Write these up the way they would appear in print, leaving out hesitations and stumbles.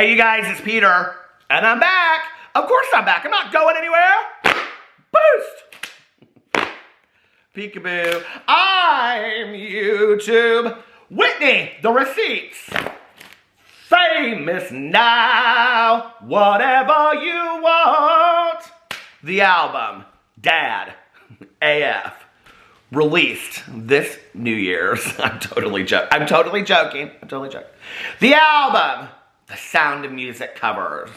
Hey you guys, it's Peter, and I'm back. Of course I'm back. I'm not going anywhere. Boost. Peekaboo. I'm YouTube. Whitney, the receipts. Famous now. Whatever you want. The album, Dad, AF. Released this New Year's. I'm totally joking. The album, The Sound of Music covers.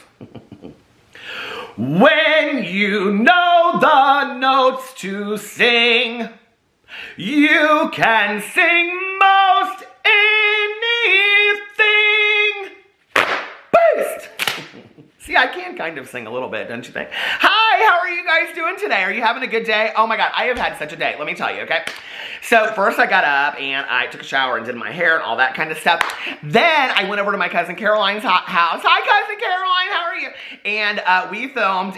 When you know the notes to sing, you can sing most anything. Boost! See, I can kind of sing a little bit, don't you think? Hi, how are you guys doing today? Are you having a good day? Oh my God, I have had such a day. Let me tell you, okay? So first I got up and I took a shower and did my hair and all that kind of stuff. Then I went over to my cousin Caroline's house. Hi, cousin Caroline, how are you? And we filmed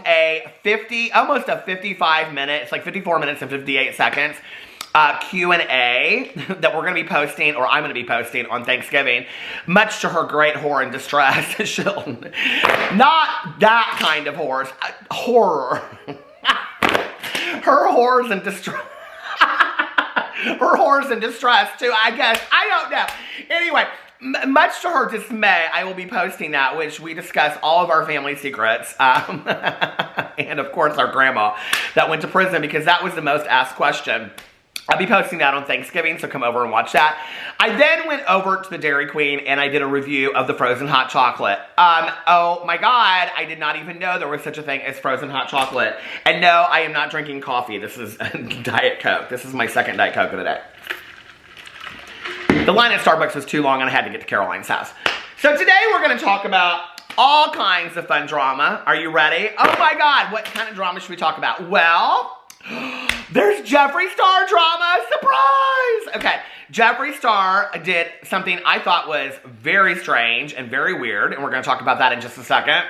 almost a 55 minute, it's like 54 minutes and 58 seconds. Q&A that we're going to be posting, or I'm going to be posting on Thanksgiving, much to her great horror and distress. Not that kind of horror. Horror. Her horrors and distress. Her horrors and distress too, I guess. I don't know. Anyway, much to her dismay, I will be posting that, which we discuss all of our family secrets. And of course our grandma that went to prison, because that was the most asked question. I'll be posting that on Thanksgiving, so come over and watch that. I then went over to the Dairy Queen and I did a review of the frozen hot chocolate. Oh my God, I did not even know there was such a thing as frozen hot chocolate. And no, I am not drinking coffee. This is Diet Coke. This is my second Diet Coke of the day. The line at Starbucks was too long and I had to get to Caroline's house. So today we're going to talk about all kinds of fun drama. Are you ready? Oh my God, what kind of drama should we talk about? Well, there's Jeffree Star drama, surprise! Okay, Jeffree Star did something I thought was very strange and very weird, and we're going to talk about that in just a second.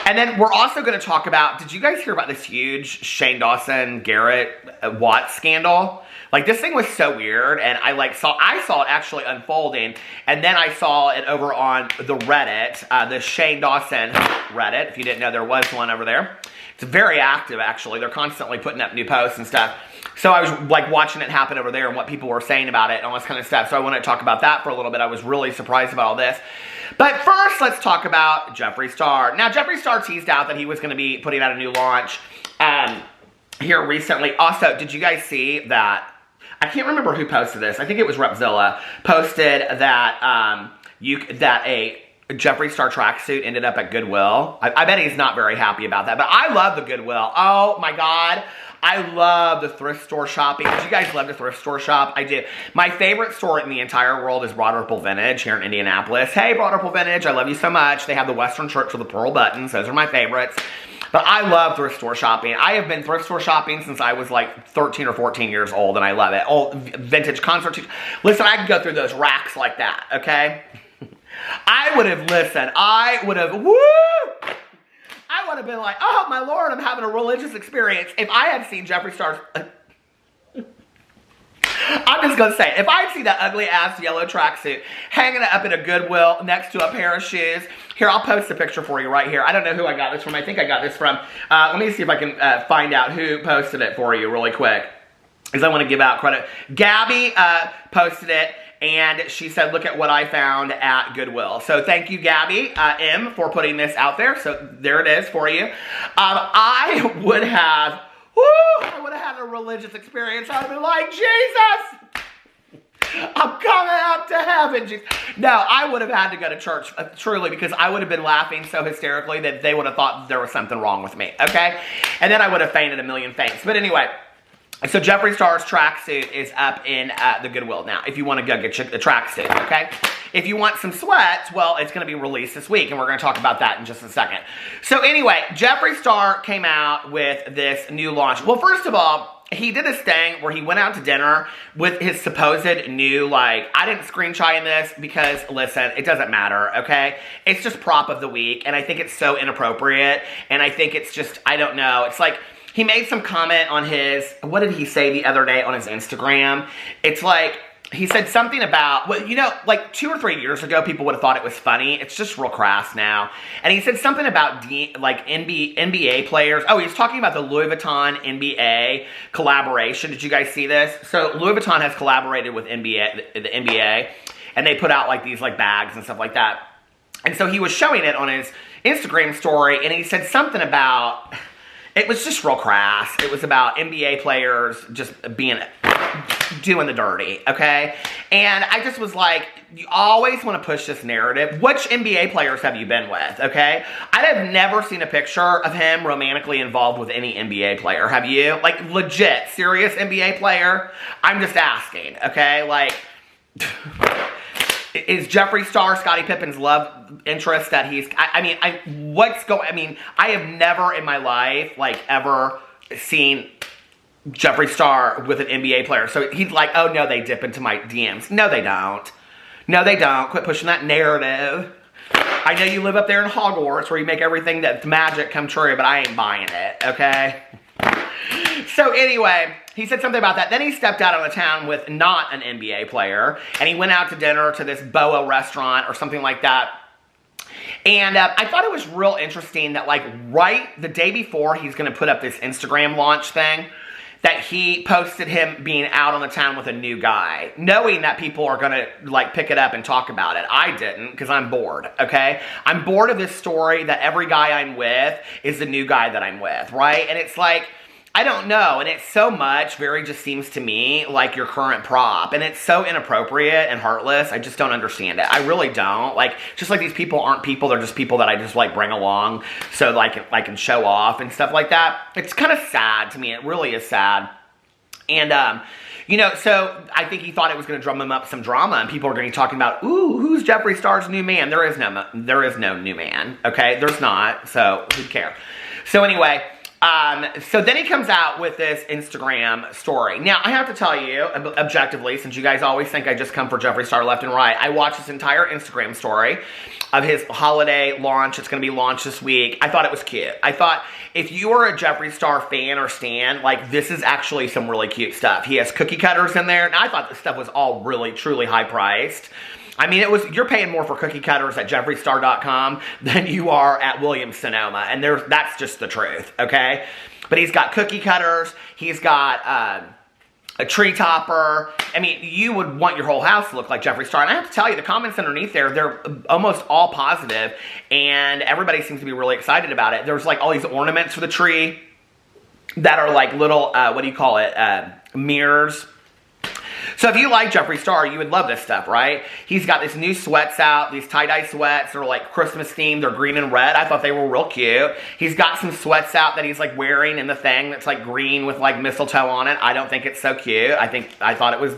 And then we're also going to talk about, did you guys hear about this huge Shane Dawson, Garrett Watts scandal? Like, this thing was so weird, and I saw it actually unfolding, and then I saw it over on the Reddit, the Shane Dawson Reddit. If you didn't know, there was one over there. It's very active, actually. They're constantly putting up new posts and stuff. So I was like watching it happen over there and what people were saying about it and all this kind of stuff. So I want to talk about that for a little bit. I was really surprised about all this. But first, let's talk about Jeffree Star. Now, Jeffree Star teased out that he was going to be putting out a new launch here recently. Also, did you guys see that? I can't remember who posted this. I think it was Repzilla posted that a Jeffree Star tracksuit ended up at Goodwill. I bet he's not very happy about that, but I love the Goodwill. Oh my God. I love the thrift store shopping. Did you guys love the thrift store shop? I do. My favorite store in the entire world is Broad Ripple Vintage here in Indianapolis. Hey, Broad Ripple Vintage, I love you so much. They have the Western shirts with the pearl buttons. Those are my favorites. But I love thrift store shopping. I have been thrift store shopping since I was like 13 or 14 years old, and I love it. Old vintage concert. Listen, I could go through those racks like that, okay? I would have been like, oh my Lord, I'm having a religious experience. If I had seen Jeffree Star's, I'm just going to say it. If I had seen that ugly ass yellow tracksuit hanging up in a Goodwill next to a pair of shoes, here, I'll post a picture for you right here. I don't know who I got this from. I think I got this from, let me see if I can find out who posted it for you really quick, because I want to give out credit. Gabby posted it. And she said, look at what I found at Goodwill. So thank you, Gabby M, for putting this out there. So there it is for you. I would have had a religious experience. I would have been like, Jesus, I'm coming up to heaven. Jesus. No, I would have had to go to church, truly, because I would have been laughing so hysterically that they would have thought there was something wrong with me, okay? And then I would have fainted a million faints. But anyway, so Jeffree Star's tracksuit is up in the Goodwill now, if you want to go get a tracksuit, okay? If you want some sweats, well, it's going to be released this week, and we're going to talk about that in just a second. So anyway, Jeffree Star came out with this new launch. Well, first of all, he did this thing where he went out to dinner with his supposed new, I didn't screenshot in this because, listen, it doesn't matter, okay? It's just prop of the week, and I think it's so inappropriate, and I think it's just, I don't know, it's like, he made some comment on his, what did he say the other day on his Instagram? It's like, he said something about, well, you know, like 2 or 3 years ago, people would have thought it was funny. It's just real crass now. And he said something about NBA players. Oh, he was talking about the Louis Vuitton NBA collaboration. Did you guys see this? So Louis Vuitton has collaborated with the NBA, and they put out like these like bags and stuff like that. And so he was showing it on his Instagram story, and he said something about, it was just real crass. It was about NBA players just doing the dirty, okay? And I just was like, you always want to push this narrative. Which NBA players have you been with, okay? I have never seen a picture of him romantically involved with any NBA player. Have you? Like, legit, serious NBA player? I'm just asking, okay? Like, is Jeffree Star Scottie Pippen's love interest that he's... I have never in my life, like, ever seen Jeffree Star with an NBA player. So he's like, oh, no, they dip into my DMs. No, they don't. No, they don't. Quit pushing that narrative. I know you live up there in Hogwarts where you make everything that's magic come true, but I ain't buying it, okay? So anyway, he said something about that. Then he stepped out on the town with not an NBA player, and he went out to dinner to this BOA restaurant or something like that. And I thought it was real interesting that, like, right the day before he's going to put up this Instagram launch thing, that he posted him being out on the town with a new guy, knowing that people are gonna, like, pick it up and talk about it. I didn't, because I'm bored, okay? I'm bored of this story that every guy I'm with is the new guy that I'm with, right? And it's like, I don't know, and it's so much, very just seems to me like your current prop, and it's so inappropriate and heartless. I just don't understand it. I really don't. Like, just like these people aren't people, they're just people that I just, like, bring along so, like, I can show off and stuff like that. It's kind of sad to me. It really is sad. And, you know, so I think he thought it was going to drum him up some drama, and people are going to be talking about, ooh, who's Jeffree Star's new man? There is no new man, okay? There's not, so who cares? So anyway... so then he comes out with this Instagram story. Now, I have to tell you, objectively, since you guys always think I just come for Jeffree Star left and right, I watched this entire Instagram story of his holiday launch. It's going to be launched this week. I thought it was cute. I thought if you are a Jeffree Star fan or stan, like, this is actually some really cute stuff. He has cookie cutters in there. Now, I thought this stuff was all really, truly high priced. I mean, you're paying more for cookie cutters at JeffreeStar.com than you are at Williams-Sonoma, and that's just the truth, okay? But he's got cookie cutters, he's got a tree topper. I mean, you would want your whole house to look like Jeffree Star, and I have to tell you, the comments underneath there, they're almost all positive, and everybody seems to be really excited about it. There's, like, all these ornaments for the tree that are, like, little, mirrors. So if you like Jeffree Star, you would love this stuff, right? He's got these new sweats out, these tie-dye sweats. They're like Christmas themed. They're green and red. I thought they were real cute. He's got some sweats out that he's like wearing in the thing that's like green with like mistletoe on it. I don't think it's so cute. I thought it was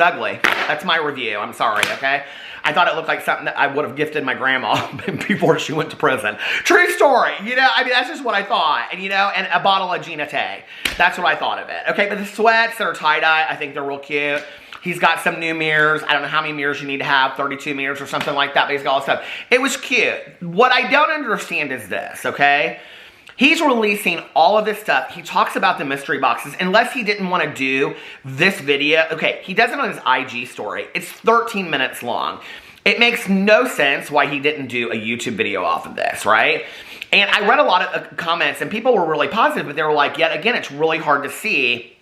ugly. That's my review. I'm sorry, okay? I thought it looked like something that I would have gifted my grandma before she went to prison. True story, you know? I mean, that's just what I thought. And, you know, and a bottle of Gina Tay. That's what I thought of it. Okay, but the sweats that are tie-dye, I think they're real cute. He's got some new mirrors. I don't know how many mirrors you need to have, 32 mirrors or something like that, but he's got all this stuff. It was cute. What I don't understand is this, okay? He's releasing all of this stuff. He talks about the mystery boxes. Unless he didn't want to do this video. Okay, he does it on his IG story. It's 13 minutes long. It makes no sense why he didn't do a YouTube video off of this, right? And I read a lot of comments, and people were really positive, but they were like, yet again, it's really hard to see,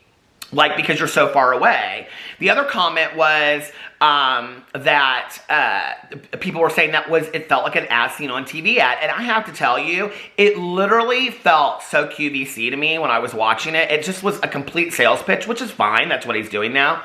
like, because you're so far away. The other comment was that people were saying it felt like an as seen on TV ad. And I have to tell you, it literally felt so QVC to me when I was watching it. It just was a complete sales pitch, which is fine. That's what he's doing now.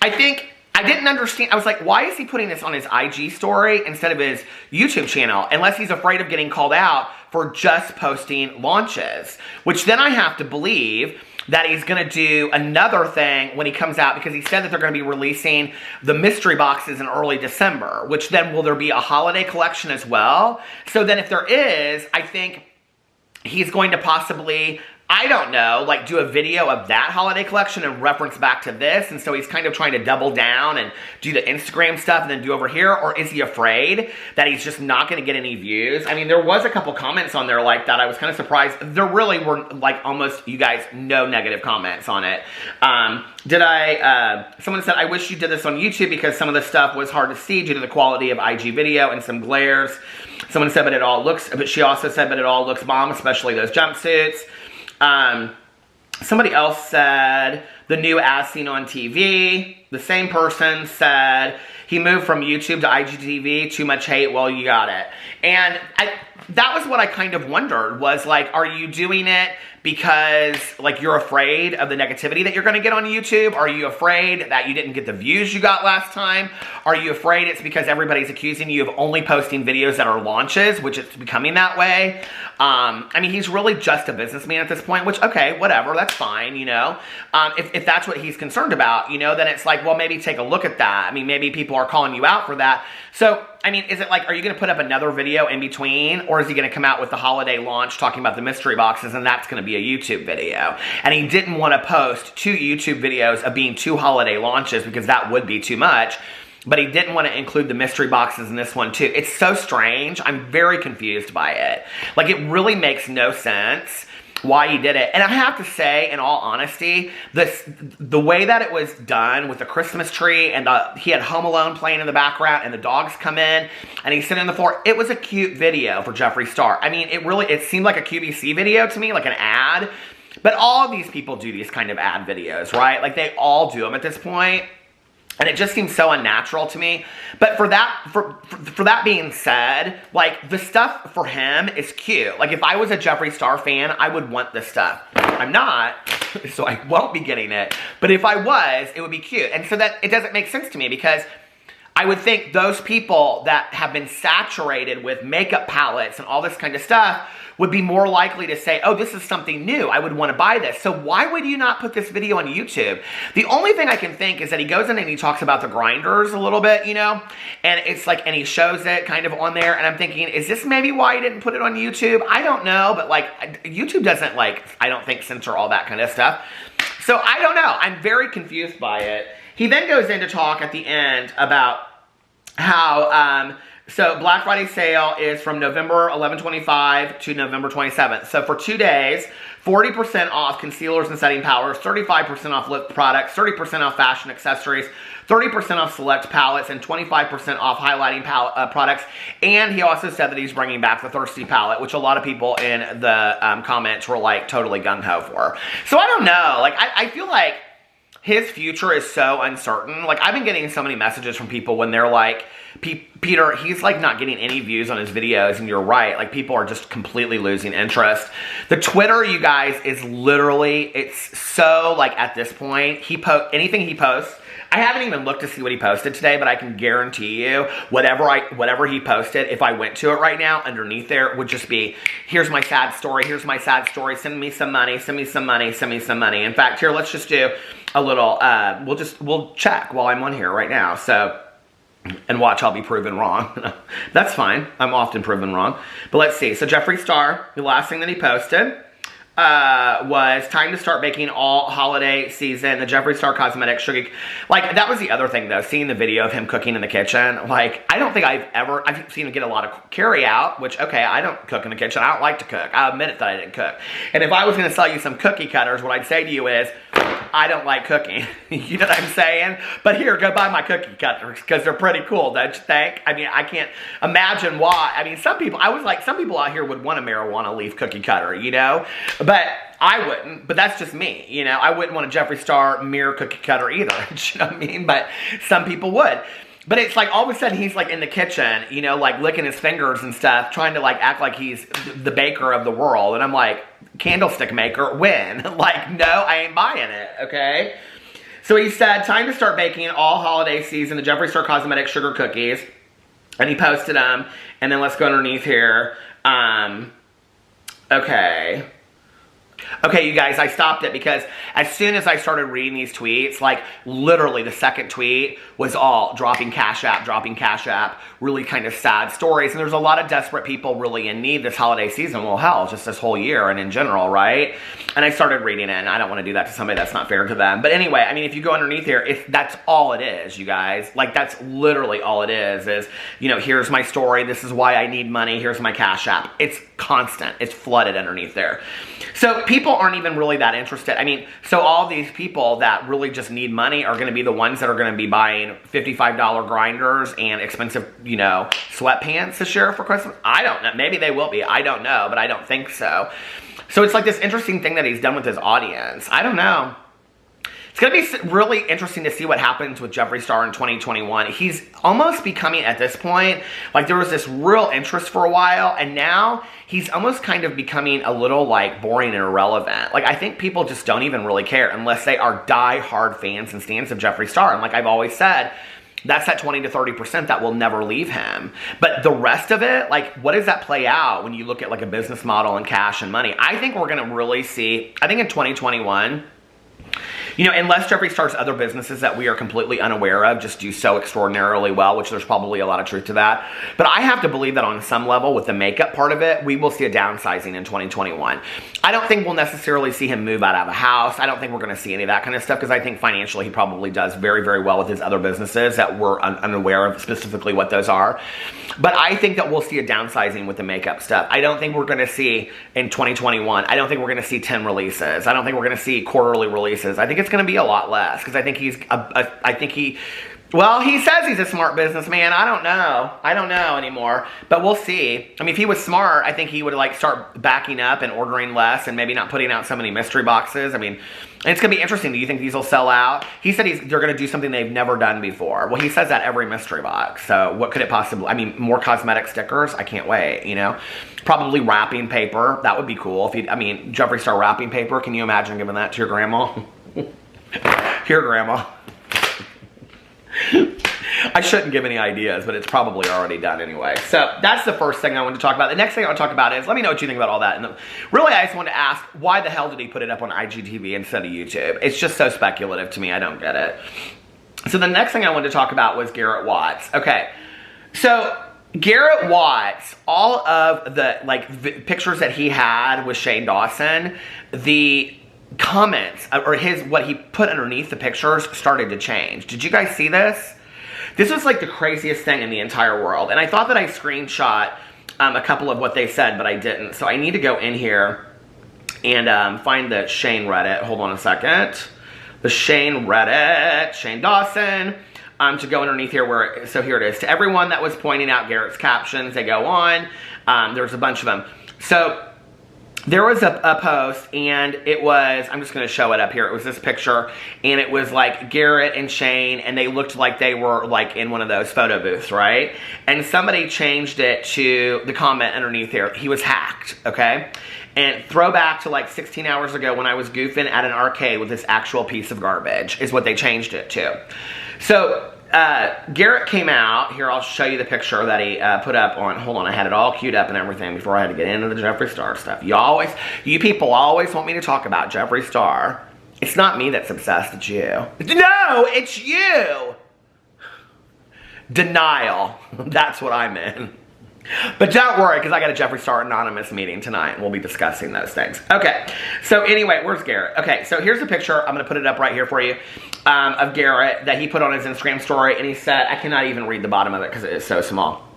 I didn't understand. I was like, why is he putting this on his IG story instead of his YouTube channel? Unless he's afraid of getting called out for just posting launches. Which then I have to believe that he's going to do another thing when he comes out, because he said that they're going to be releasing the mystery boxes in early December, which then will there be a holiday collection as well? So then if there is, I think he's going to possibly I don't know, like do a video of that holiday collection and reference back to this, and so he's kind of trying to double down and do the Instagram stuff and then do over here, or is he afraid that he's just not going to get any views? I mean, there was a couple comments on there like that. I was kind of surprised. There really were like almost, you guys, no negative comments on it. Someone said, I wish you did this on YouTube because some of the stuff was hard to see due to the quality of IG video and some glares. Someone said, but she also said, but it all looks bomb, especially those jumpsuits. Somebody else said, the new as seen on TV. The same person said, he moved from YouTube to IGTV, too much hate, well, you got it. And that was what I kind of wondered, was like, are you doing it because like you're afraid of the negativity that you're going to get on YouTube? Are you afraid that you didn't get the views you got last time? Are you afraid it's because everybody's accusing you of only posting videos that are launches, which it's becoming that way? I mean, he's really just a businessman at this point, which, okay, whatever, that's fine, you know? If that's what he's concerned about, you know, then it's like, well, maybe take a look at that. I mean, maybe people are calling you out for that. So, I mean, is it like, are you going to put up another video in between? Or is he going to come out with the holiday launch talking about the mystery boxes and that's going to be a YouTube video? And he didn't want to post 2 YouTube videos of being 2 holiday launches because that would be too much. But he didn't want to include the mystery boxes in this one too. It's so strange. I'm very confused by it. Like, it really makes no sense why he did it. And I have to say, in all honesty, the way that it was done with the Christmas tree and he had Home Alone playing in the background and the dogs come in and he's sitting on the floor, it was a cute video for Jeffree Star. I mean, it seemed like a QVC video to me, like an ad. But all of these people do these kind of ad videos, right? Like, they all do them at this point. And it just seems so unnatural to me. But for that being said, like, the stuff for him is cute. Like, if I was a Jeffree Star fan, I would want this stuff. I'm not, so I won't be getting it. But if I was, it would be cute. And so that, it doesn't make sense to me because I would think those people that have been saturated with makeup palettes and all this kind of stuff would be more likely to say, oh, this is something new, I would want to buy this. So why would you not put this video on YouTube? The only thing I can think is that he goes in and he talks about the grinders a little bit, you know? And it's like, and he shows it kind of on there, and I'm thinking, is this maybe why he didn't put it on YouTube? I don't know, but like, YouTube doesn't like, I don't think, censor all that kind of stuff. So I don't know, I'm very confused by it. He then goes in to talk at the end about how, so Black Friday sale is from November 11/25 to November 27th. So for 2 days, 40% off concealers and setting powders, 35% off lip products, 30% off fashion accessories, 30% off select palettes, and 25% off highlighting products. And he also said that he's bringing back the Thirsty palette, which a lot of people in the comments were like totally gung-ho for. So I don't know. Like, I feel like his future is so uncertain. Like, I've been getting so many messages from people when they're like, Peter, he's like not getting any views on his videos, and you're right. Like, people are just completely losing interest. The Twitter, you guys, is literally, it's so like at this point, anything he posts, I haven't even looked to see what he posted today, but I can guarantee you whatever he posted, if I went to it right now, underneath there would just be, here's my sad story, send me some money, send me some money, send me some money. In fact, here, let's just do a little, we'll check while I'm on here right now. So, and watch, I'll be proven wrong. That's fine. I'm often proven wrong. But let's see. So Jeffree Star, the last thing that he posted was time to start baking all holiday season. The Jeffree Star Cosmetics Sugar. Like, that was the other thing though, seeing the video of him cooking in the kitchen. Like, I don't think I've seen him get a lot of carry out, which, okay, I don't cook in the kitchen. I don't like to cook. I'll admit it that I didn't cook. And if I was going to sell you some cookie cutters, what I'd say to you is, I don't like cooking. You know what I'm saying? But here, go buy my cookie cutters because they're pretty cool, don't you think? I mean, I can't imagine why. I mean, some people out here would want a marijuana leaf cookie cutter, you know? But I wouldn't. But that's just me, you know? I wouldn't want a Jeffree Star mirror cookie cutter either. You know what I mean? But some people would. But it's like all of a sudden he's like in the kitchen, you know, like licking his fingers and stuff, trying to like act like he's the baker of the world. And I'm like, candlestick maker, when? Like, no, I ain't buying it, okay? So he said, time to start baking all holiday season, the Jeffree Star Cosmetics Sugar Cookies. And he posted them. And then let's go underneath here. Okay. Okay, you guys, I stopped it because as soon as I started reading these tweets, like literally the second tweet was all dropping Cash App, really kind of sad stories. And there's a lot of desperate people really in need this holiday season. Well, hell, just this whole year and in general, right? And I started reading it, and I don't want to do that to somebody that's not fair to them. But anyway, I mean, if you go underneath here, that's all it is, you guys. Like, that's literally all it is, you know, here's my story, this is why I need money, here's my Cash App. It's constant. It's flooded underneath there. So people aren't even really that interested. I mean, so all these people that really just need money are going to be the ones that are going to be buying $55 grinders and expensive, you know, sweatpants this year for Christmas. I don't know. Maybe they will be. I don't know, but I don't think so. So it's like this interesting thing that he's done with his audience. I don't know. It's going to be really interesting to see what happens with Jeffree Star in 2021. He's almost becoming, at this point, like there was this real interest for a while, and now he's almost kind of becoming a little like boring and irrelevant. Like I think people just don't even really care unless they are die-hard fans and stans of Jeffree Star. And like I've always said, that's that 20 to 30% that will never leave him. But the rest of it, like what does that play out when you look at like a business model and cash and money? I think we're going to really see, I think in 2021, you know, unless Jeffree Star's other businesses that we are completely unaware of just do so extraordinarily well, which there's probably a lot of truth to that. But I have to believe that on some level with the makeup part of it, we will see a downsizing in 2021. I don't think we'll necessarily see him move out of a house. I don't think we're going to see any of that kind of stuff because I think financially he probably does very, very well with his other businesses that we're unaware of specifically what those are. But I think that we'll see a downsizing with the makeup stuff. I don't think we're going to see in 2021, I don't think we're going to see 10 releases. I don't think we're going to see quarterly releases. I think it's going to be a lot less because I think well, he says he's a smart businessman. I don't know. I don't know anymore, but we'll see. I mean, if he was smart, I think he would like start backing up and ordering less and maybe not putting out so many mystery boxes. I mean, and it's going to be interesting. Do you think these will sell out? He said they're going to do something they've never done before. Well, he says that every mystery box. So what could it possibly, I mean, more cosmetic stickers? I can't wait, you know? Probably wrapping paper. That would be cool. If I mean, Jeffree Star wrapping paper. Can you imagine giving that to your grandma? Here, grandma. I shouldn't give any ideas, but it's probably already done anyway. So that's the first thing I want to talk about. The next thing I want to talk about is, let me know what you think about all that. And really, I just want to ask, why the hell did he put it up on IGTV instead of YouTube? It's just so speculative to me. I don't get it. So the next thing I wanted to talk about was Garrett Watts. Okay, so Garrett Watts, all of the like pictures that he had with Shane Dawson, the comments or what he put underneath the pictures started to change. Did you guys see this? This was like the craziest thing in the entire world. And I thought that I screenshot a couple of what they said, but I didn't. So I need to go in here and find the Shane Reddit. Hold on a second. The Shane Reddit, Shane Dawson, to go underneath here so here it is. To everyone that was pointing out Garrett's captions, they go on. There's a bunch of them. So there was a post, and it was, I'm just going to show it up here. It was this picture, and it was like Garrett and Shane, and they looked like they were like in one of those photo booths, right? And somebody changed it to the comment underneath here. He was hacked, okay? And throwback to like 16 hours ago when I was goofing at an arcade with this actual piece of garbage is what they changed it to. So Garrett came out. Here, I'll show you the picture that he put up on. Hold on, I had it all queued up and everything before I had to get into the Jeffree Star stuff. You people always want me to talk about Jeffree Star. It's not me that's obsessed, it's you. No, it's you! Denial. That's what I'm in. But don't worry, because I got a Jeffree Star Anonymous meeting tonight, and we'll be discussing those things. Okay, so anyway, where's Garrett? Okay, so here's a picture. I'm going to put it up right here for you of Garrett that he put on his Instagram story, and he said, I cannot even read the bottom of it because it is so small.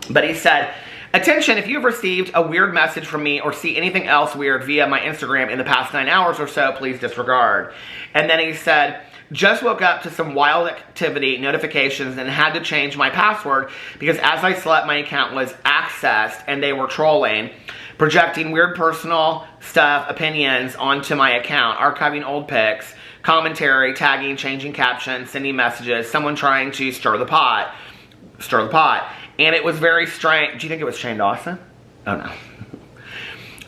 But he said, attention, if you've received a weird message from me or see anything else weird via my Instagram in the past 9 hours or so, please disregard. And then he said, just woke up to some wild activity notifications and had to change my password because as I slept, my account was accessed and they were trolling, projecting weird personal stuff, opinions onto my account, archiving old pics, commentary, tagging, changing captions, sending messages, someone trying to stir the pot. And it was very strange. Do you think it was Shane Dawson? Oh no.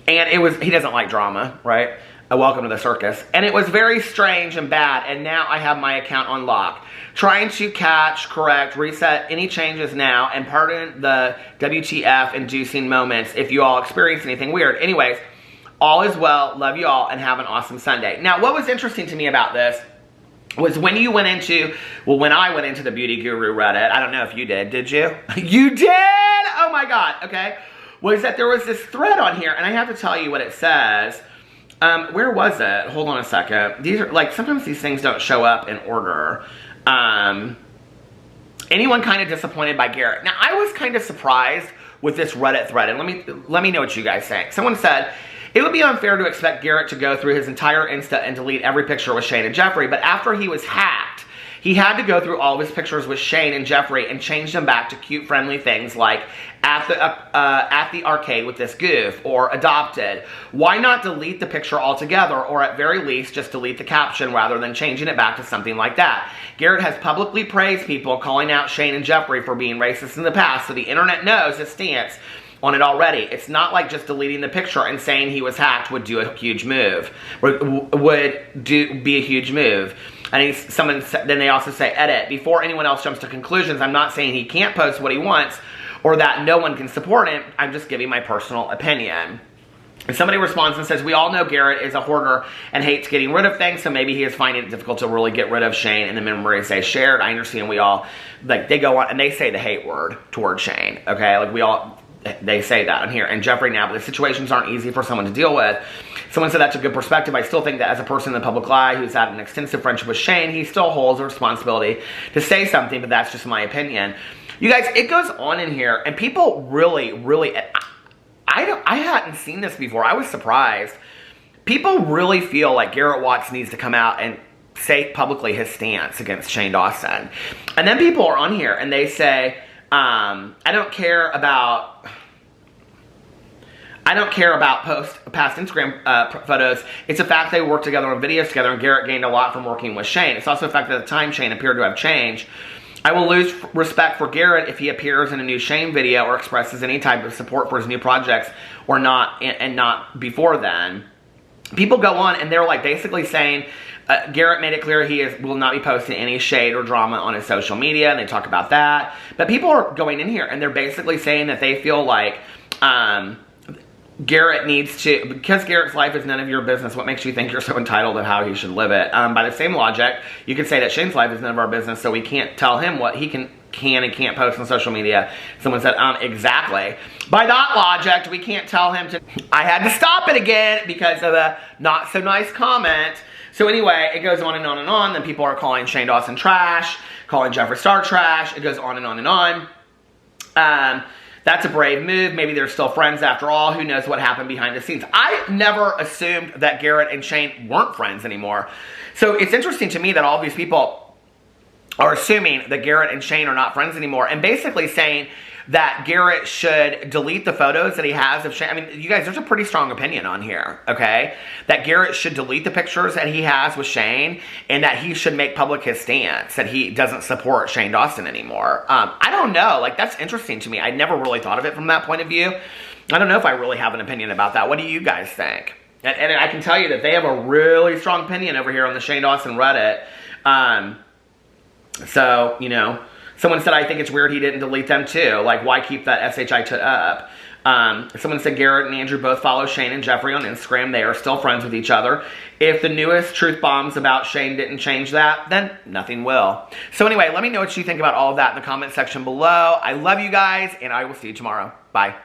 And he doesn't like drama, right? Welcome to the circus. And it was very strange and bad, and now I have my account on lock. Trying to catch, correct, reset any changes now, and pardon the WTF inducing moments if you all experience anything weird. Anyways, All is well. Love you all and have an awesome Sunday. Now, what was interesting to me about this was when you went into, well, when I went into the Beauty Guru Reddit, I don't know if you did you? You did? Oh my God, okay. Was that there was this thread on here, and I have to tell you what it says. Where was it? Hold on a second. These are, like, sometimes these things don't show up in order. Anyone kind of disappointed by Garrett? Now, I was kind of surprised with this Reddit thread, and let me know what you guys think. Someone said, it would be unfair to expect Garrett to go through his entire Insta and delete every picture with Shane and Jeffree, but after he was hacked, he had to go through all of his pictures with Shane and Jeffree and change them back to cute, friendly things like at the arcade with this goof or adopted. Why not delete the picture altogether, or at very least just delete the caption rather than changing it back to something like that? Garrett has publicly praised people calling out Shane and Jeffree for being racist in the past, so the internet knows his stance on it already. It's not like just deleting the picture and saying he was hacked would do a huge move. Be a huge move. And then they also say, edit, before anyone else jumps to conclusions, I'm not saying he can't post what he wants or that no one can support him. I'm just giving my personal opinion. And somebody responds and says, we all know Garrett is a hoarder and hates getting rid of things, so maybe he is finding it difficult to really get rid of Shane and the memories they shared. I understand we all, like, they go on and they say the hate word toward Shane, okay? Like, we all, they say that on here. And Jeffree now, but the situations aren't easy for someone to deal with. Someone said that's a good perspective. I still think that as a person in the public eye who's had an extensive friendship with Shane, he still holds a responsibility to say something, but that's just my opinion. You guys, it goes on in here, and people really, I hadn't seen this before. I was surprised. People really feel like Garrett Watts needs to come out and say publicly his stance against Shane Dawson. And then people are on here and they say, I don't care about past Instagram photos. It's a fact they worked together on videos together, and Garrett gained a lot from working with Shane. It's also a fact that at the time Shane appeared to have changed. I will lose respect for Garrett if he appears in a new Shane video or expresses any type of support for his new projects or not, and not before then. People go on and they're like basically saying, Garrett made it clear he will not be posting any shade or drama on his social media, and they talk about that. But people are going in here and they're basically saying that they feel like Garrett needs to, because Garrett's life is none of your business, what makes you think you're so entitled to how he should live it? By the same logic, you could say that Shane's life is none of our business, so we can't tell him what he can and can't post on social media. Someone said, exactly. By that logic, we can't tell him to. I had to stop it again because of a not so nice comment. So anyway, it goes on and on and on. Then people are calling Shane Dawson trash, calling Jeffree Star trash. It goes on and on and on. That's a brave move. Maybe they're still friends after all. Who knows what happened behind the scenes? I never assumed that Garrett and Shane weren't friends anymore. So it's interesting to me that all these people are assuming that Garrett and Shane are not friends anymore, and basically saying that Garrett should delete the photos that he has of Shane. I mean, you guys, there's a pretty strong opinion on here, okay? That Garrett should delete the pictures that he has with Shane, and that he should make public his stance, that he doesn't support Shane Dawson anymore. I don't know. Like, that's interesting to me. I never really thought of it from that point of view. I don't know if I really have an opinion about that. What do you guys think? And I can tell you that they have a really strong opinion over here on the Shane Dawson Reddit. So, you know, someone said, I think it's weird he didn't delete them too. Like, why keep that SHI up? Someone said Garrett and Andrew both follow Shane and Jeffree on Instagram. They are still friends with each other. If the newest truth bombs about Shane didn't change that, then nothing will. So anyway, let me know what you think about all of that in the comment section below. I love you guys, and I will see you tomorrow. Bye.